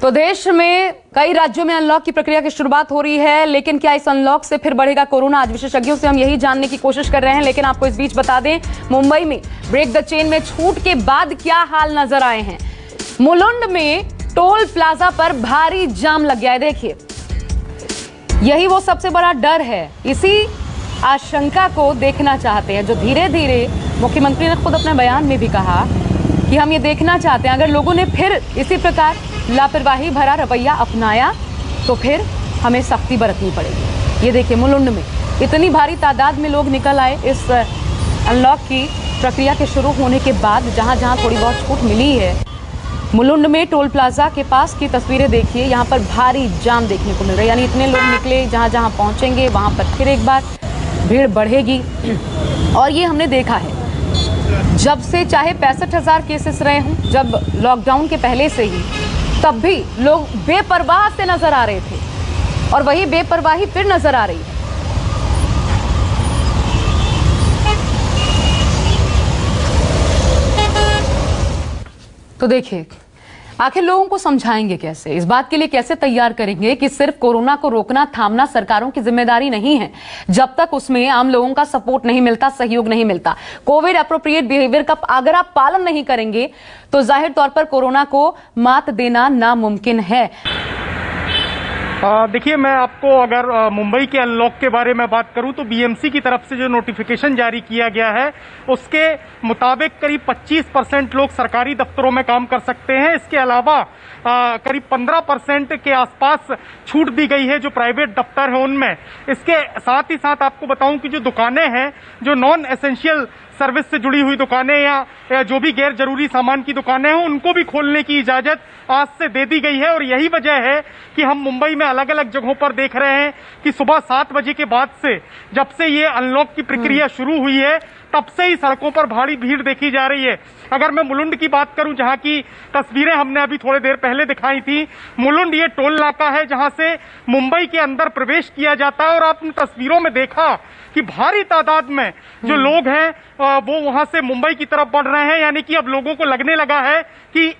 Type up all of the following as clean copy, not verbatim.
तो देश में कई राज्यों में अनलॉक की प्रक्रिया की शुरुआत हो रही है, लेकिन क्या इस अनलॉक से फिर बढ़ेगा कोरोना? आज विशेषज्ञों से हम यही जानने की कोशिश कर रहे हैं। लेकिन आपको इस बीच बता दें, मुंबई में ब्रेक द चेन में छूट के बाद क्या हाल नजर आए हैं। मुलुंड में टोल प्लाजा पर भारी जाम लग गया है। देखिए, यही वो सबसे बड़ा डर है। इसी आशंका को देखना चाहते हैं, जो धीरे धीरे मुख्यमंत्री ने खुद अपने बयान में भी कहा कि हम ये देखना चाहते हैं, अगर लोगों ने फिर इसी प्रकार लापरवाही भरा रवैया अपनाया तो फिर हमें सख्ती बरतनी पड़ेगी। ये देखिए, मुलुंड में इतनी भारी तादाद में लोग निकल आए इस अनलॉक की प्रक्रिया के शुरू होने के बाद। जहां जहां थोड़ी बहुत छूट मिली है, मुलुंड में टोल प्लाजा के पास की तस्वीरें देखिए, यहाँ पर भारी जाम देखने को मिल रहा है। यानी इतने लोग निकले, जहां जहां पहुंचेंगे वहां पर फिर एक बार भीड़ बढ़ेगी। और ये हमने देखा है, जब से चाहे 65,000 केसेस रहे हों, जब लॉकडाउन के पहले से ही, तब भी लोग बेपरवाह से नजर आ रहे थे और वही बेपरवाही फिर नजर आ रही है। तो देखिए, आखिर लोगों को समझाएंगे कैसे, इस बात के लिए कैसे तैयार करेंगे कि सिर्फ कोरोना को रोकना थामना सरकारों की जिम्मेदारी नहीं है, जब तक उसमें आम लोगों का सपोर्ट नहीं मिलता, सहयोग नहीं मिलता। कोविड एप्रोप्रिएट बिहेवियर का अगर आप पालन नहीं करेंगे तो जाहिर तौर पर कोरोना को मात देना नामुमकिन है। देखिए, मैं आपको अगर मुंबई के अनलॉक के बारे में बात करूं तो बीएमसी की तरफ से जो नोटिफिकेशन जारी किया गया है उसके मुताबिक करीब 25% लोग सरकारी दफ्तरों में काम कर सकते हैं। इसके अलावा करीब 15% के आसपास छूट दी गई है जो प्राइवेट दफ्तर है उनमें। इसके साथ ही साथ आपको बताऊं कि जो दुकानें हैं, जो नॉन एसेंशियल सर्विस से जुड़ी हुई दुकानें या जो भी गैर जरूरी सामान की दुकानें हैं, उनको भी खोलने की इजाजत आज से दे दी गई है। और यही वजह है कि हम मुंबई में अलग अलग जगहों पर देख रहे हैं कि सुबह 7 बजे के बाद से, जब से ये अनलॉक की प्रक्रिया शुरू हुई है, तब से ही सड़कों पर भारी भीड़ देखी जा रही है। अगर मैं मुलुंड की बात करूं, जहां की तस्वीरें हमने अभी थोड़ी देर पहले दिखाई थी, मुलुंड ये टोल नाका है जहां से मुंबई के अंदर प्रवेश किया जाता है। और आपने तस्वीरों में देखा कि भारी तादाद में जो लोग हैं वो वहां से मुंबई की तरफ बढ़ रहे हैं। यानी कि अब लोगों को लगने लगा है कि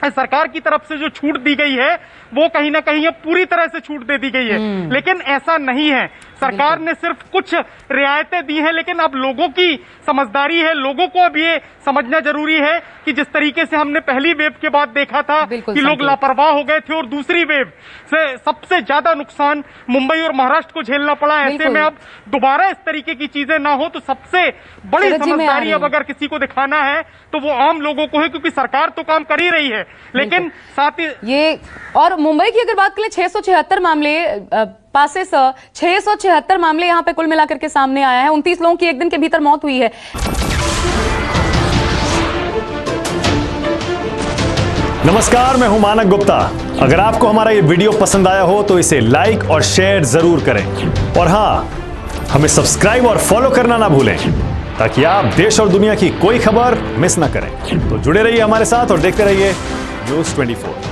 सरकार की तरफ से जो छूट दी गई है वो कहीं ना कहीं पूरी तरह से छूट दे दी गई है, लेकिन ऐसा नहीं है। सरकार ने सिर्फ कुछ रियायतें दी हैं, लेकिन अब लोगों की समझदारी है। लोगों को अब ये समझना जरूरी है कि जिस तरीके से हमने पहली वेव के बाद देखा था कि लोग लापरवाह हो गए थे और दूसरी वेव से सबसे ज्यादा नुकसान मुंबई और महाराष्ट्र को झेलना पड़ा। ऐसे में अब दोबारा इस तरीके की चीजें ना हो, तो सबसे बड़ी समझदारी अब अगर किसी को दिखाना है तो वो आम लोगों को है, क्योंकि सरकार तो काम कर ही रही है, लेकिन साथ ही ये। और मुंबई की अगर बात करें, 676 मामले पासे 676 मामले यहाँ पे कुल मिलाकर के सामने आया है। 29 लोगों की एक दिन के भीतर मौत हुई है। नमस्कार, मैं हूं मानक गुप्ता। अगर आपको हमारा ये वीडियो पसंद आया हो तो इसे लाइक और शेयर जरूर करें, और हां, हमें सब्सक्राइब और फॉलो करना ना भूलें ताकि आप देश और दुनिया की कोई खबर मिस ना करें। तो जुड़े रहिए हमारे साथ और देखते रहिए न्यूज़ 24।